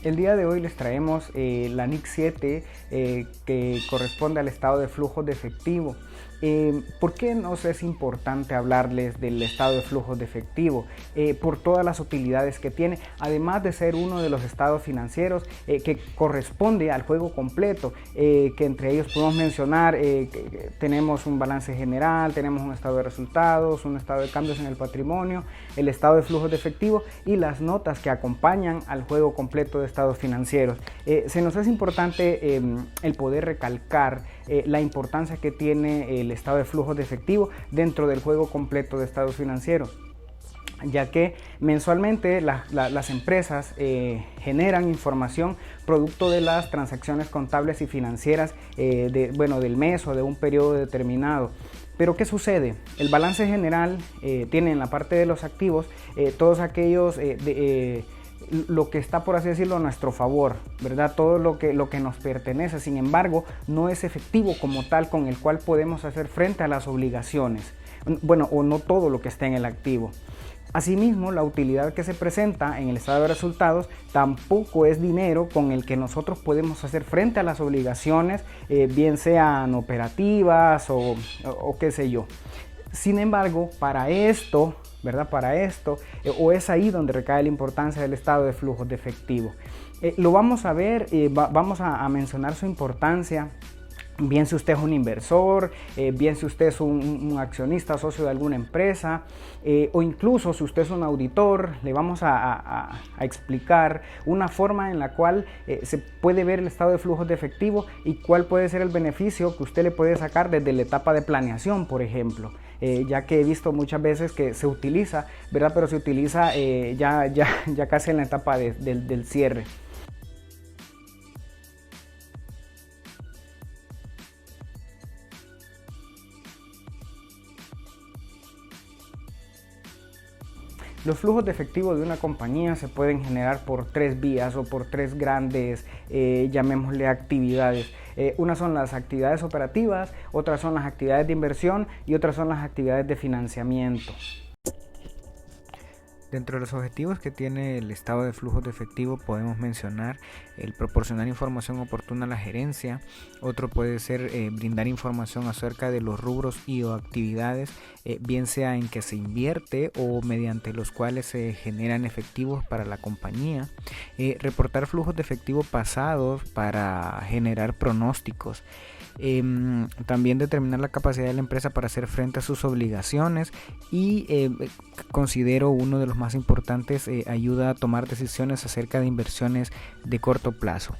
El día de hoy les traemos la NIC 7 que corresponde al estado de flujos de efectivo. ¿Por qué nos es importante hablarles del estado de flujos de efectivo? Por todas las utilidades que tiene, además de ser uno de los estados financieros que corresponde al juego completo, que entre ellos podemos mencionar que tenemos un balance general, tenemos un estado de resultados, un estado de cambios en el patrimonio, el estado de flujos de efectivo y las notas que acompañan al juego completo de estados financieros. Se nos es importante el poder recalcar la importancia que tiene el estado de flujos de efectivo dentro del juego completo de estados financieros, ya que mensualmente las empresas generan información producto de las transacciones contables y financieras del mes o de un periodo determinado. Pero ¿qué sucede? El balance general tiene en la parte de los activos todos aquellos lo que está, por así decirlo, a nuestro favor, ¿verdad? Todo lo que nos pertenece. Sin embargo, no es efectivo como tal con el cual podemos hacer frente a las obligaciones. Bueno, o no todo lo que está en el activo. Asimismo, la utilidad que se presenta en el estado de resultados tampoco es dinero con el que nosotros podemos hacer frente a las obligaciones, bien sean operativas o qué sé yo. Sin embargo, para esto, ¿verdad? O es ahí donde recae la importancia del estado de flujos de efectivo. Lo vamos a ver, vamos a mencionar su importancia. Bien si usted es un inversor, bien si usted es un accionista, socio de alguna empresa, o incluso si usted es un auditor, le vamos a explicar una forma en la cual se puede ver el estado de flujos de efectivo y cuál puede ser el beneficio que usted le puede sacar desde la etapa de planeación, por ejemplo. Ya que he visto muchas veces que se utiliza, ¿verdad? Pero se utiliza ya casi en la etapa del cierre. Los flujos de efectivo de una compañía se pueden generar por tres vías o por tres grandes, llamémosle, actividades. Unas son las actividades operativas, otras son las actividades de inversión y otras son las actividades de financiamiento. Dentro de los objetivos que tiene el estado de flujos de efectivo podemos mencionar el proporcionar información oportuna a la gerencia. Otro puede ser brindar información acerca de los rubros y o actividades, bien sea en que se invierte o mediante los cuales se generan efectivos para la compañía. Reportar flujos de efectivo pasados para generar pronósticos. También determinar la capacidad de la empresa para hacer frente a sus obligaciones y considero uno de los más importantes, ayuda a tomar decisiones acerca de inversiones de corto plazo.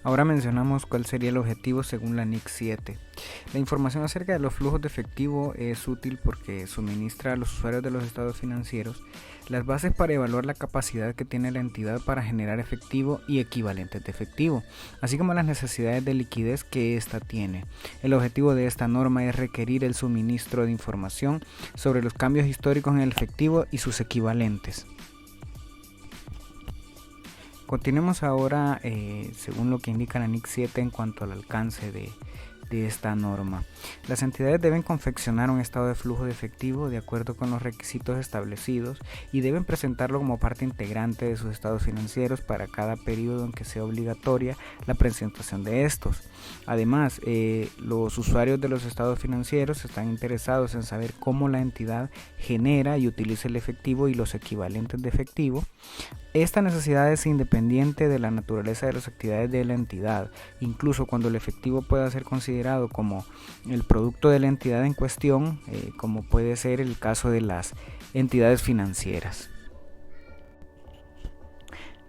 Ahora mencionamos cuál sería el objetivo según la NIC 7. La información acerca de los flujos de efectivo es útil porque suministra a los usuarios de los estados financieros las bases para evaluar la capacidad que tiene la entidad para generar efectivo y equivalentes de efectivo, así como las necesidades de liquidez que ésta tiene. El objetivo de esta norma es requerir el suministro de información sobre los cambios históricos en el efectivo y sus equivalentes. Continuemos ahora según lo que indica la NIC 7 en cuanto al alcance de esta norma. Las entidades deben confeccionar un estado de flujo de efectivo de acuerdo con los requisitos establecidos y deben presentarlo como parte integrante de sus estados financieros para cada periodo en que sea obligatoria la presentación de estos. Además, los usuarios de los estados financieros están interesados en saber cómo la entidad genera y utiliza el efectivo y los equivalentes de efectivo. Esta necesidad es independiente de la naturaleza de las actividades de la entidad, incluso cuando el efectivo pueda ser considerado como el producto de la entidad en cuestión, como puede ser el caso de las entidades financieras.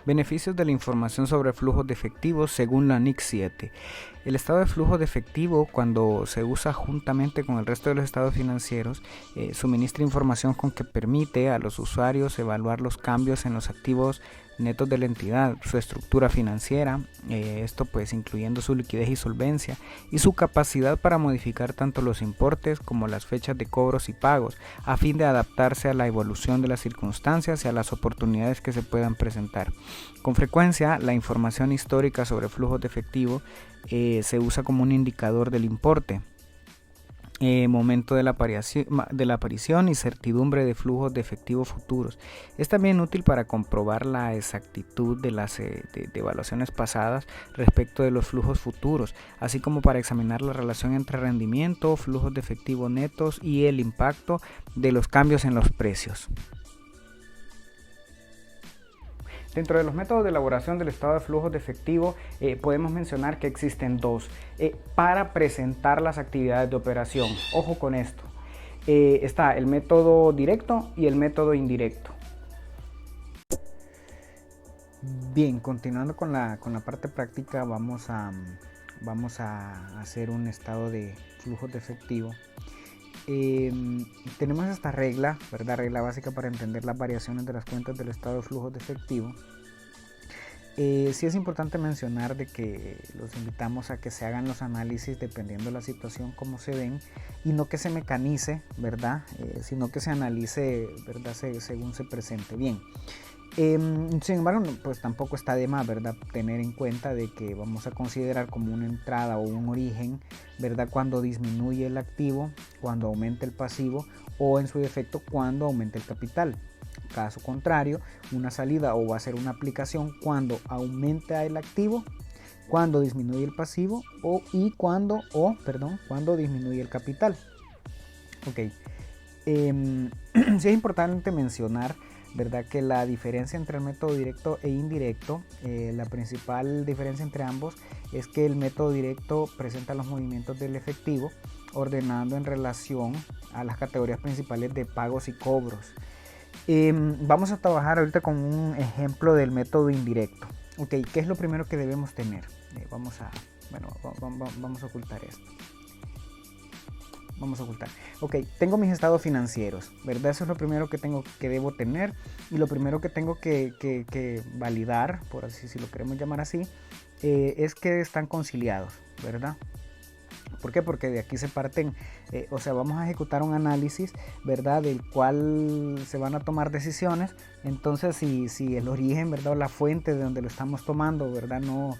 Beneficios de la información sobre flujos de efectivo según la NIC 7. El estado de flujo de efectivo, cuando se usa juntamente con el resto de los estados financieros, suministra información con que permite a los usuarios evaluar los cambios en los activos netos de la entidad, su estructura financiera, esto pues incluyendo su liquidez y solvencia, y su capacidad para modificar tanto los importes como las fechas de cobros y pagos, a fin de adaptarse a la evolución de las circunstancias y a las oportunidades que se puedan presentar. Con frecuencia, la información histórica sobre flujos de efectivo se usa como un indicador del importe. momento de la aparición y certidumbre de flujos de efectivo futuros. Es también útil para comprobar la exactitud de las de evaluaciones pasadas respecto de los flujos futuros, así como para examinar la relación entre rendimiento, flujos de efectivo netos y el impacto de los cambios en los precios. Dentro de los métodos de elaboración del estado de flujos de efectivo podemos mencionar que existen dos para presentar las actividades de operación. Ojo con esto. Está el método directo y el método indirecto. Bien, continuando con la parte práctica, vamos a hacer un estado de flujos de efectivo. Tenemos esta regla, ¿verdad? Regla básica para entender las variaciones de las cuentas del estado de flujos de efectivo. Sí es importante mencionar de que los invitamos a que se hagan los análisis dependiendo de la situación como se ven y no que se mecanice, ¿verdad? Sino que se analice, ¿verdad? Según se presente bien. Sin embargo, pues tampoco está de más, ¿verdad? Tener en cuenta de que vamos a considerar como una entrada o un origen, ¿verdad? Cuando disminuye el activo, cuando aumenta el pasivo o en su defecto cuando aumenta el capital. Caso contrario, una salida o va a ser una aplicación cuando aumenta el activo, cuando disminuye el pasivo cuando disminuye el capital. Ok. Sí es importante mencionar, ¿verdad?, que la diferencia entre el método directo e indirecto, la principal diferencia entre ambos es que el método directo presenta los movimientos del efectivo ordenando en relación a las categorías principales de pagos y cobros. Vamos a trabajar ahorita con un ejemplo del método indirecto. Ok, ¿qué es lo primero que debemos tener? Vamos a ocultar esto. Vamos a ocultar. Ok, tengo mis estados financieros, ¿verdad? Eso es lo primero que debo tener y lo primero que tengo que validar, por así, si lo queremos llamar así, es que están conciliados, ¿verdad? ¿Por qué? Porque de aquí se parten, vamos a ejecutar un análisis, ¿verdad?, del cual se van a tomar decisiones. Entonces, si el origen, ¿verdad?, o la fuente de donde lo estamos tomando, ¿verdad?, no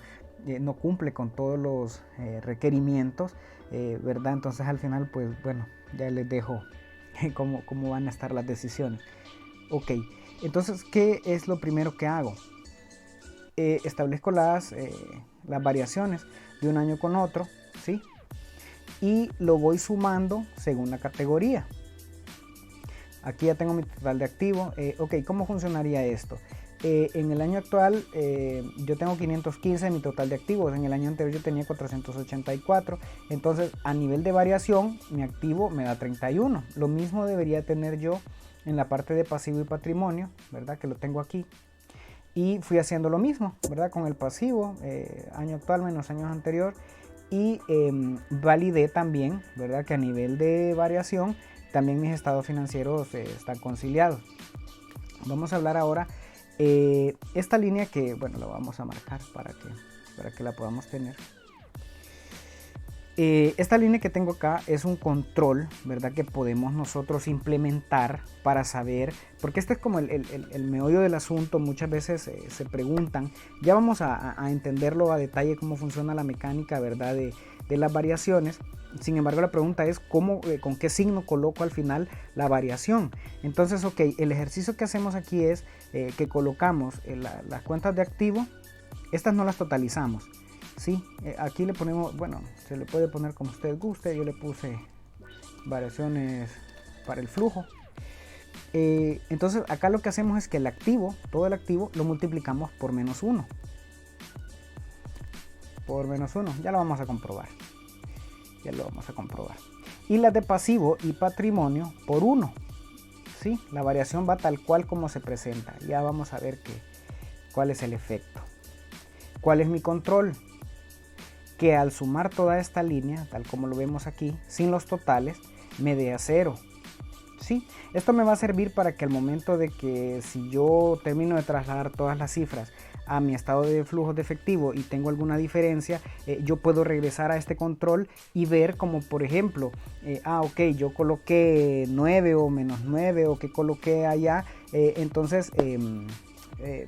cumple con todos los requerimientos, ¿verdad? Entonces, al final, pues, bueno, ya les dejo cómo van a estar las decisiones. Ok, entonces, ¿qué es lo primero que hago? Establezco las variaciones de un año con otro, ¿sí? Y lo voy sumando según la categoría. Aquí ya tengo mi total de activo. Ok, ¿cómo funcionaría esto? En el año actual yo tengo 515 en mi total de activos. En el año anterior yo tenía 484. Entonces, a nivel de variación, mi activo me da 31. Lo mismo debería tener yo en la parte de pasivo y patrimonio, ¿verdad?, que lo tengo aquí. Y fui haciendo lo mismo, ¿verdad?, con el pasivo, año actual menos años anterior. Y validé también, ¿verdad?, que a nivel de variación también mis estados financieros están conciliados. Vamos a hablar ahora esta línea que, bueno, la vamos a marcar para que la podamos tener. Esta línea que tengo acá es un control, ¿verdad?, que podemos nosotros implementar para saber, porque este es como el meollo del asunto. Muchas veces se preguntan, ya vamos a entenderlo a detalle cómo funciona la mecánica, ¿verdad?, de las variaciones. Sin embargo, la pregunta es con qué signo coloco al final la variación. Entonces, ok, el ejercicio que hacemos aquí es que colocamos las cuentas de activo. Estas no las totalizamos, ¿sí? Aquí le ponemos, bueno, se le puede poner como usted guste. Yo le puse variaciones para el flujo. Entonces acá lo que hacemos es que el activo, todo el activo, lo multiplicamos por menos 1. Por menos 1, ya lo vamos a comprobar. Y las de pasivo y patrimonio por 1. ¿Sí? La variación va tal cual como se presenta. Ya vamos a ver cuál es el efecto. ¿Cuál es mi control? Que al sumar toda esta línea, tal como lo vemos aquí, sin los totales, me dé a 0. ¿Sí? Esto me va a servir para que al momento de que si yo termino de trasladar todas las cifras a mi estado de flujos de efectivo y tengo alguna diferencia, yo puedo regresar a este control y ver como, por ejemplo, ok, yo coloqué 9 o menos 9 o que coloqué allá, entonces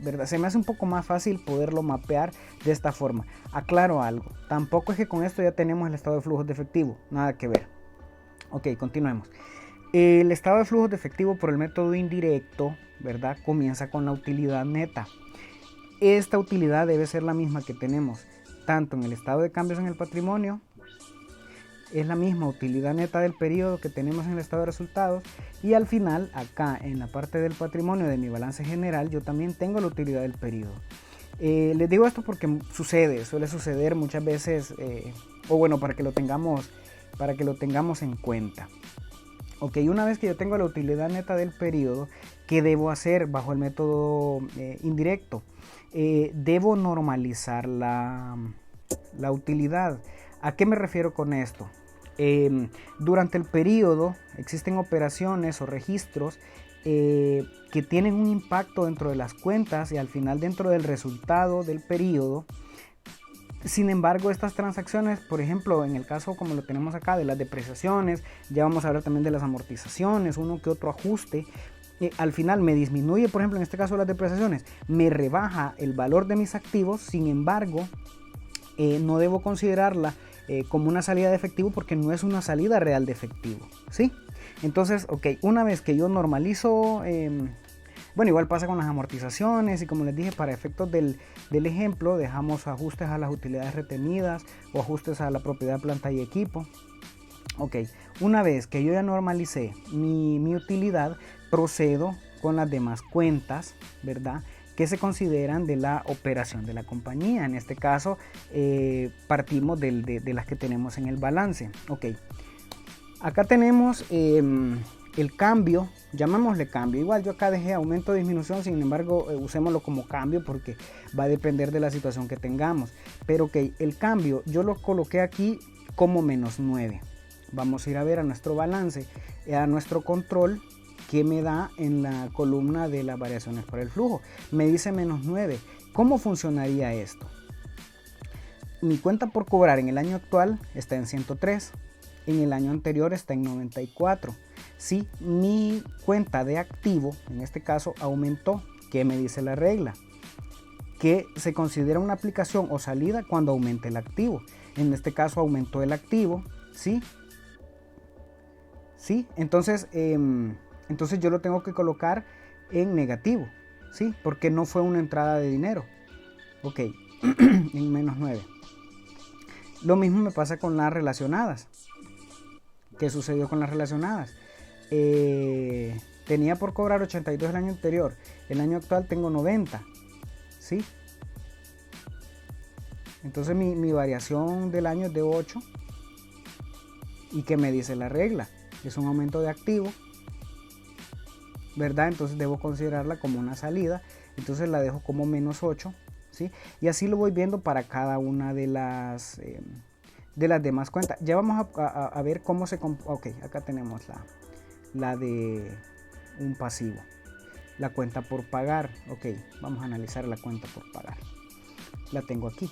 ¿verdad? Se me hace un poco más fácil poderlo mapear de esta forma. Aclaro algo, tampoco es que con esto ya tenemos el estado de flujos de efectivo, nada que ver. Ok, continuemos. El estado de flujos de efectivo por el método indirecto, ¿verdad? Comienza con la utilidad neta. Esta utilidad debe ser la misma que tenemos tanto en el estado de cambios en el patrimonio, es la misma utilidad neta del periodo que tenemos en el estado de resultados, y al final acá en la parte del patrimonio de mi balance general yo también tengo la utilidad del periodo. Les digo esto porque suele suceder muchas veces, o bueno, para que lo tengamos en cuenta. Ok, una vez que yo tengo la utilidad neta del periodo, ¿qué debo hacer bajo el método indirecto? Debo normalizar la utilidad. ¿A qué me refiero con esto? Durante el periodo existen operaciones o registros que tienen un impacto dentro de las cuentas y al final dentro del resultado del periodo. Sin embargo, estas transacciones, por ejemplo, en el caso como lo tenemos acá de las depreciaciones, ya vamos a hablar también de las amortizaciones, uno que otro ajuste, al final me disminuye, por ejemplo, en este caso las depreciaciones, me rebaja el valor de mis activos. Sin embargo, no debo considerarla como una salida de efectivo porque no es una salida real de efectivo, ¿sí? Entonces, ok, una vez que yo normalizo, bueno, igual pasa con las amortizaciones y como les dije, para efectos del ejemplo, dejamos ajustes a las utilidades retenidas o ajustes a la propiedad, planta y equipo. Ok, una vez que yo ya normalicé mi utilidad, procedo con las demás cuentas, ¿verdad?, que se consideran de la operación de la compañía. En este caso, partimos de las que tenemos en el balance. Ok, acá tenemos el cambio, llamémosle cambio. Igual yo acá dejé aumento o disminución, sin embargo, usémoslo como cambio porque va a depender de la situación que tengamos. Pero ok, el cambio yo lo coloqué aquí como menos 9. Vamos a ir a ver a nuestro balance, a nuestro control, que me da en la columna de las variaciones por el flujo. Me dice menos 9. ¿Cómo funcionaría esto? Mi cuenta por cobrar en el año actual está en 103. En el año anterior está en 94. Si mi cuenta de activo, en este caso, aumentó, ¿qué me dice la regla? Que se considera una aplicación o salida cuando aumente el activo. En este caso aumentó el activo, ¿sí? ¿Sí? Entonces yo lo tengo que colocar en negativo, ¿sí? Porque no fue una entrada de dinero. Ok, en menos 9. Lo mismo me pasa con las relacionadas. ¿Qué sucedió con las relacionadas? Tenía por cobrar 82 el año anterior. El año actual tengo 90, ¿sí? Entonces mi variación del año es de 8. ¿Y qué me dice la regla? Es un aumento de activo, ¿verdad? Entonces debo considerarla como una salida, entonces la dejo como menos 8, ¿sí? Y así lo voy viendo para cada una de las demás cuentas. Ya vamos a ver cómo se... Ok, acá tenemos la de un pasivo, la cuenta por pagar. Ok, vamos a analizar la cuenta por pagar. La tengo aquí.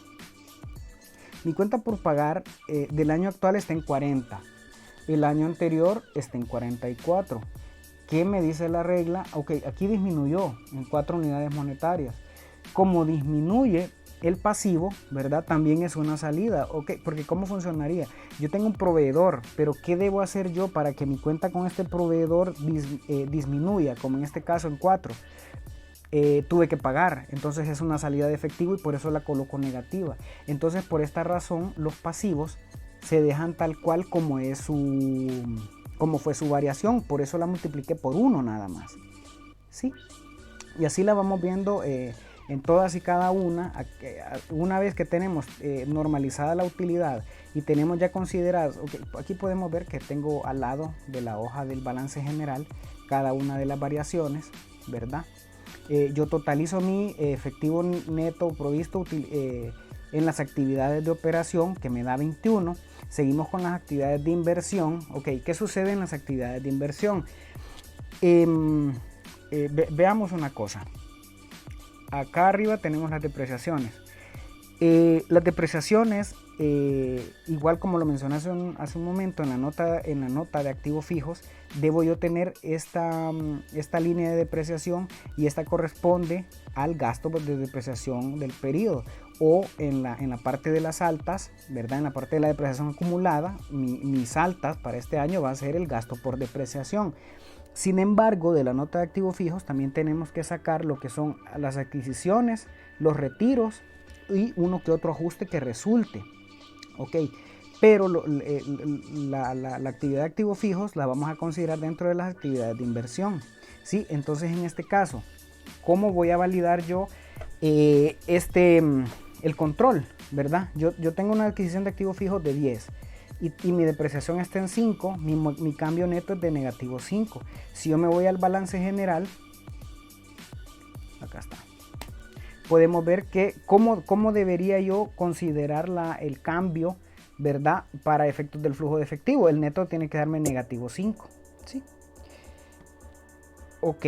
Mi cuenta por pagar del año actual está en 40. El año anterior está en 44. ¿Qué me dice la regla? Ok, aquí disminuyó en 4 unidades monetarias. Como disminuye el pasivo, ¿verdad? También es una salida. Ok, porque ¿cómo funcionaría? Yo tengo un proveedor, pero ¿qué debo hacer yo para que mi cuenta con este proveedor disminuya? Como en este caso en 4. Tuve que pagar, entonces es una salida de efectivo y por eso la coloco negativa. Entonces por esta razón los pasivos se dejan tal cual como fue su variación, por eso la multipliqué por 1 nada más, ¿sí? Y así la vamos viendo en todas y cada una. Una vez que tenemos normalizada la utilidad y tenemos ya consideradas, okay, aquí podemos ver que tengo al lado de la hoja del balance general cada una de las variaciones, ¿verdad? Yo totalizo mi efectivo neto provisto en las actividades de operación, que me da 21. Seguimos con las actividades de inversión. Ok, ¿qué sucede en las actividades de inversión? Veamos una cosa. Acá arriba tenemos las depreciaciones. Las depreciaciones igual como lo mencioné hace un momento, en la nota de activos fijos, debo yo tener esta línea de depreciación, y esta corresponde al gasto de depreciación del periodo. O en la parte de las altas, ¿verdad? En la parte de la depreciación acumulada, mis altas para este año va a ser el gasto por depreciación. Sin embargo, de la nota de activos fijos también tenemos que sacar lo que son las adquisiciones, los retiros y uno que otro ajuste que resulte. Ok, pero la actividad de activos fijos la vamos a considerar dentro de las actividades de inversión. ¿Sí? Entonces, en este caso, ¿cómo voy a validar yo el control? ¿Verdad? Yo tengo una adquisición de activos fijos de 10. Y mi depreciación está en 5, mi cambio neto es de negativo 5. Si yo me voy al balance general, acá está, podemos ver que cómo debería yo considerar el cambio, ¿verdad? Para efectos del flujo de efectivo. El neto tiene que darme negativo 5. ¿Sí? Ok.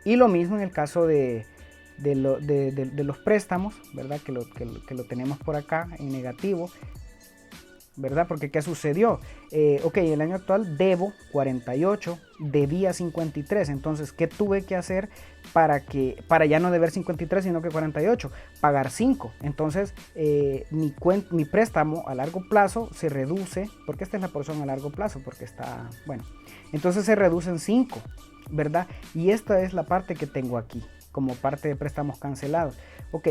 Y lo mismo en el caso de los préstamos, ¿verdad? Que lo tenemos por acá en negativo, ¿verdad? Porque ¿qué sucedió? Ok, el año actual debo 48, debía 53. Entonces, ¿qué tuve que hacer para ya no deber 53, sino que 48? Pagar 5. Entonces, mi préstamo a largo plazo se reduce, porque esta es la porción a largo plazo, porque está, bueno, entonces se reduce en 5, ¿verdad? Y esta es la parte que tengo aquí, como parte de préstamos cancelados. Ok,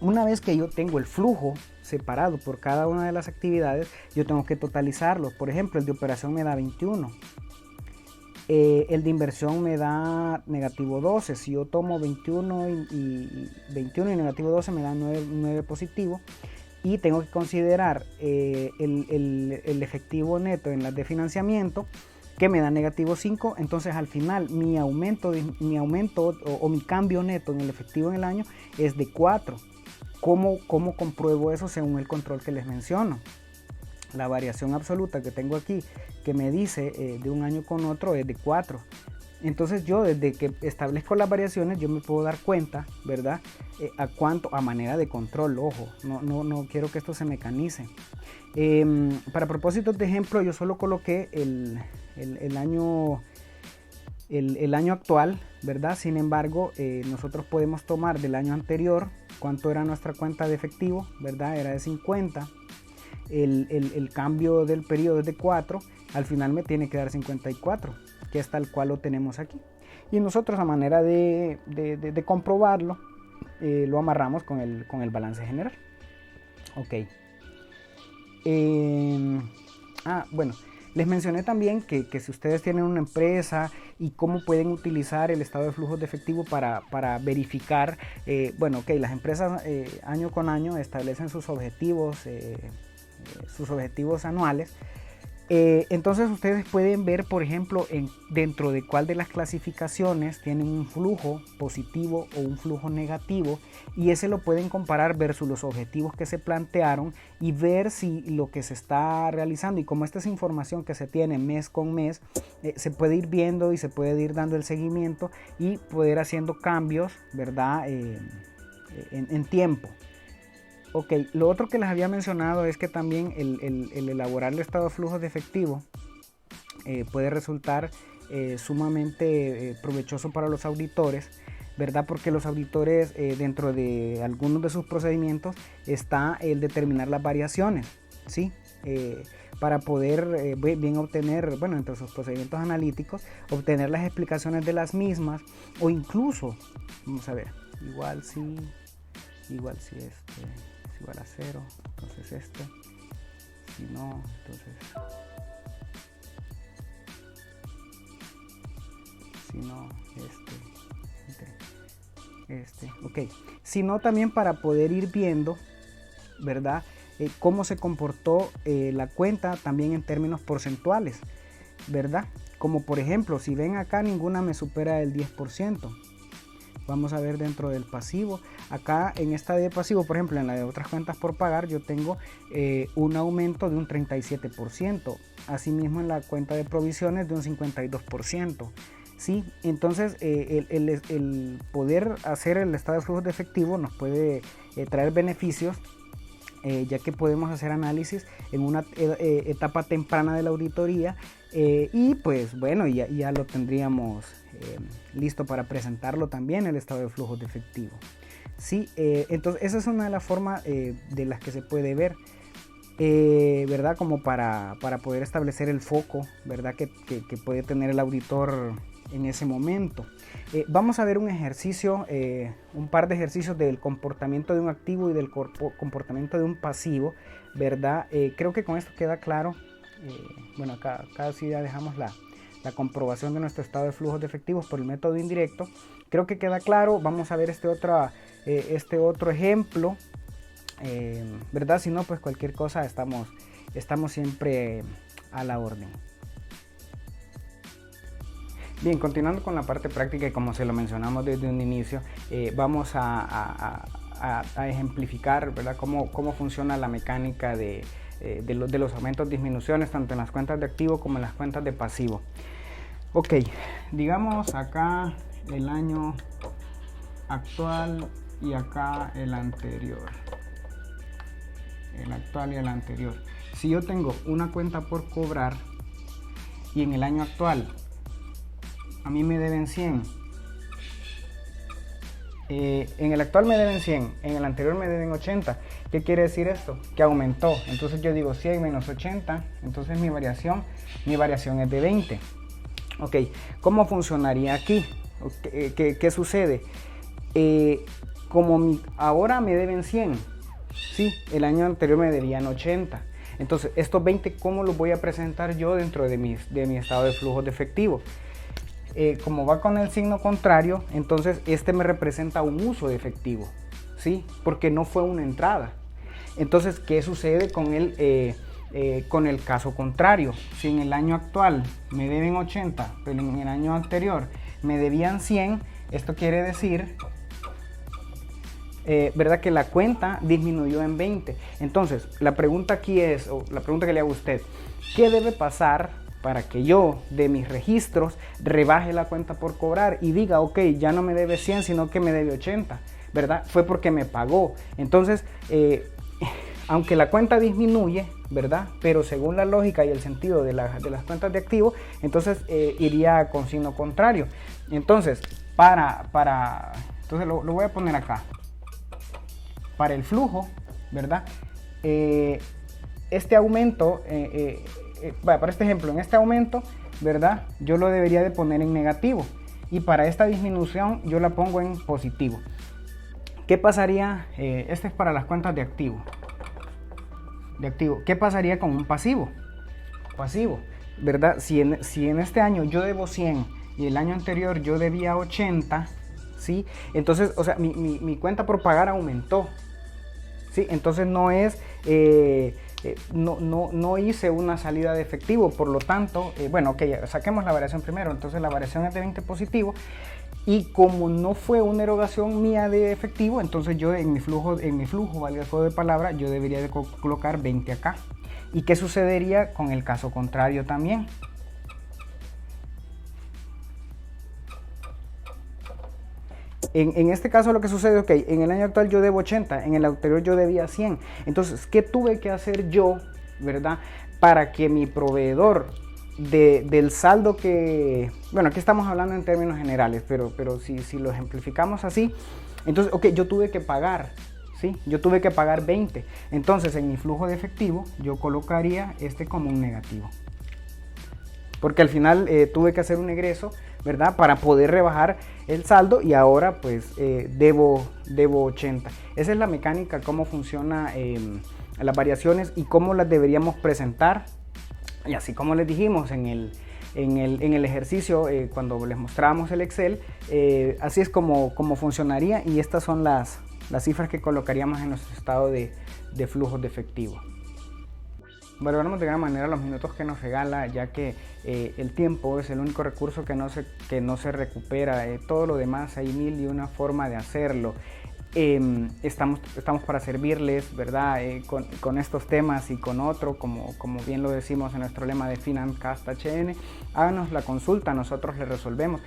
una vez que yo tengo el flujo separado por cada una de las actividades, yo tengo que totalizarlos. Por ejemplo, el de operación me da 21. El de inversión me da negativo 12. Si yo tomo 21 y negativo 12 me da 9 positivo. Y tengo que considerar el efectivo neto en las de financiamiento, que me da negativo 5. Entonces al final mi aumento o mi cambio neto en el efectivo en el año es de 4. ¿Cómo compruebo eso? Según el control que les menciono. La variación absoluta que tengo aquí, que me dice de un año con otro, es de 4. Entonces yo, desde que establezco las variaciones, yo me puedo dar cuenta, ¿verdad? A manera de control, ojo, no quiero que esto se mecanice. Para propósitos de ejemplo, yo solo coloqué el año actual, ¿verdad? Sin embargo, nosotros podemos tomar del año anterior cuánto era nuestra cuenta de efectivo, ¿verdad? Era de 50. El cambio del periodo es de 4. Al final me tiene que dar 54, que es tal cual lo tenemos aquí. Y nosotros, a manera de comprobarlo, lo amarramos con el balance general. Ok. Bueno, les mencioné también que si ustedes tienen una empresa y cómo pueden utilizar el estado de flujos de efectivo para verificar, bueno, ok, las empresas año con año establecen sus objetivos anuales. Entonces ustedes pueden ver, por ejemplo, dentro de cuál de las clasificaciones tienen un flujo positivo o un flujo negativo, y ese lo pueden comparar versus los objetivos que se plantearon y ver si lo que se está realizando, y como esta es información que se tiene mes con mes, se puede ir viendo y se puede ir dando el seguimiento y poder haciendo cambios, ¿verdad? En tiempo. Ok, lo otro que les había mencionado es que también el elaborar el estado de flujos de efectivo puede resultar sumamente provechoso para los auditores, ¿verdad? Porque los auditores, dentro de algunos de sus procedimientos, está el determinar las variaciones, ¿sí? Para poder bien obtener, bueno, entre sus procedimientos analíticos, obtener las explicaciones de las mismas, o incluso, vamos a ver, igual si igual a 0, entonces si no, entonces si no, ok, sino también para poder ir viendo, ¿verdad? Cómo se comportó la cuenta también en términos porcentuales, ¿verdad? Como por ejemplo, si ven acá, ninguna me supera el 10%. Vamos a ver dentro del pasivo. Acá en esta de pasivo, por ejemplo, en la de otras cuentas por pagar, yo tengo un aumento de un 37%. Asimismo, en la cuenta de provisiones de un 52%. ¿Sí? Entonces, el poder hacer el estado de flujos de efectivo nos puede traer beneficios ya que podemos hacer análisis en una etapa temprana de la auditoría y pues bueno, ya lo tendríamos listo para presentarlo también el estado de flujos de efectivo. Sí, entonces esa es una de las formas de las que se puede ver, ¿verdad? Como para poder establecer el foco, ¿verdad? Que puede tener el auditor en ese momento. Vamos a ver un ejercicio, un par de ejercicios del comportamiento de un activo y del comportamiento de un pasivo, ¿verdad? Creo que con esto queda claro. Bueno, acá sí ya dejamos la comprobación de nuestro estado de flujos de efectivos por el método indirecto. Creo que queda claro. Vamos a ver este otro ejemplo, ¿verdad? Si no, pues cualquier cosa estamos siempre a la orden. Bien, continuando con la parte práctica y como se lo mencionamos desde un inicio, vamos a ejemplificar, ¿verdad? Cómo funciona la mecánica de los aumentos, disminuciones, tanto en las cuentas de activo como en las cuentas de pasivo. Ok, digamos acá el año actual y acá el anterior. El actual y el anterior. Si yo tengo una cuenta por cobrar y en el año actual a mí me deben 100, en el actual me deben 100, en el anterior me deben 80. ¿Qué quiere decir esto? Que aumentó. Entonces yo digo 100 menos 80, entonces mi variación es de 20. Ok, ¿cómo funcionaría aquí? ¿Qué sucede? Como ahora me deben 100, ¿sí? El año anterior me debían 80. Entonces estos 20, ¿cómo los voy a presentar yo dentro de mi estado de flujos de efectivo? Como va con el signo contrario, entonces este me representa un uso de efectivo, ¿sí? Porque no fue una entrada. Entonces, ¿qué sucede con el caso contrario? Si en el año actual me deben 80, pero en el año anterior me debían 100, esto quiere decir, ¿verdad? Que la cuenta disminuyó en 20. Entonces, la pregunta aquí es, o la pregunta que le hago a usted, ¿qué debe pasar para que yo de mis registros rebaje la cuenta por cobrar y diga, ok, ya no me debe 100, sino que me debe 80, ¿verdad? Fue porque me pagó. Entonces, aunque la cuenta disminuye, ¿verdad? Pero según la lógica y el sentido de las cuentas de activo, entonces iría con signo contrario. Entonces, entonces lo voy a poner acá. Para el flujo, ¿verdad? Este aumento, para este ejemplo, en este aumento, ¿verdad? Yo lo debería de poner en negativo. Y para esta disminución yo la pongo en positivo. ¿Qué pasaría? Este es para las cuentas de activo. ¿Qué pasaría con un pasivo? Pasivo, ¿verdad? Si en este año yo debo 100 y el año anterior yo debía 80, ¿sí? Entonces, o sea, mi cuenta por pagar aumentó, ¿sí? Entonces no es... no hice una salida de efectivo, por lo tanto, bueno, ok, saquemos la variación primero. Entonces la variación es de 20 positivo y como no fue una erogación mía de efectivo, entonces yo en mi flujo, valga el juego de palabra, yo debería de colocar 20 acá. ¿Y qué sucedería con el caso contrario también? En este caso lo que sucede, ok, en el año actual yo debo 80, en el anterior yo debía 100. Entonces, ¿qué tuve que hacer yo, verdad, para que mi proveedor del saldo que... Bueno, aquí estamos hablando en términos generales, pero si lo ejemplificamos así, entonces, ok, yo tuve que pagar, ¿sí? Yo tuve que pagar 20. Entonces, en mi flujo de efectivo, yo colocaría este como un negativo. Porque al final tuve que hacer un egreso, ¿verdad? Para poder rebajar el saldo y ahora pues debo 80. Esa es la mecánica, cómo funciona las variaciones y cómo las deberíamos presentar. Y así como les dijimos en el ejercicio, cuando les mostrábamos el Excel, así es como funcionaría y estas son las cifras que colocaríamos en nuestro estado de flujos de efectivo. Valoramos de gran manera los minutos que nos regala, ya que el tiempo es el único recurso que no se recupera. Todo lo demás hay mil y una forma de hacerlo. Estamos para servirles, ¿verdad? Con estos temas y con otro, como bien lo decimos en nuestro lema de Financast HN. Háganos la consulta, nosotros le resolvemos.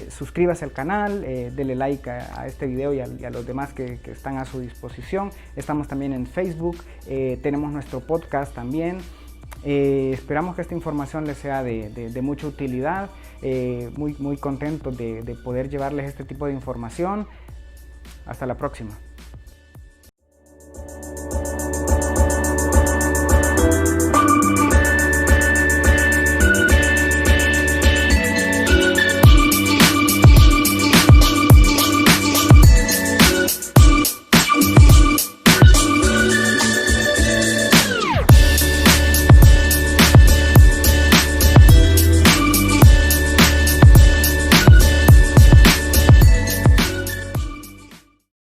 Suscríbase al canal, dele like a este video y a los demás que están a su disposición. Estamos también en Facebook, tenemos nuestro podcast también. Esperamos que esta información les sea de mucha utilidad. Muy contentos de poder llevarles este tipo de información. Hasta la próxima.